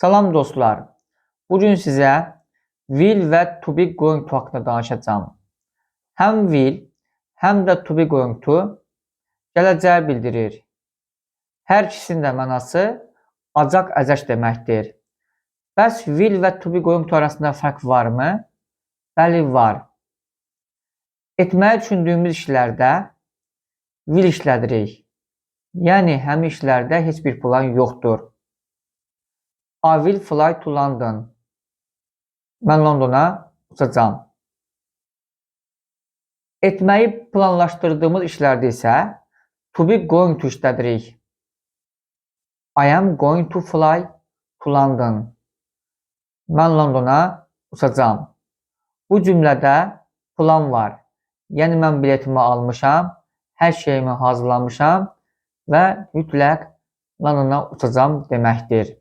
Salam dostlar. Bugün sizə will və to be going to haqqında danışacağım. Həm will, həm də to be going to gələcəyi bildirir. Hər ikisinin də mənası acaq-əcək deməkdir. Bəs will və to be going to arasında fərq varmı? Bəli, var. Etməyi düşündüyümüz işlərdə will işlədirik. Yəni, həmin işlərdə heç bir plan yoxdur. I will fly to London. Mən Londona uçacağam. Etməyi planlaşdırdığımız işlərdə isə to be going to işlədirik. I am going to fly to London. Mən Londona uçacağam. Bu cümlədə plan var. Yəni, mən biletimi almışam, hər şeyimi hazırlamışam və mütləq Londona uçacağam deməkdir.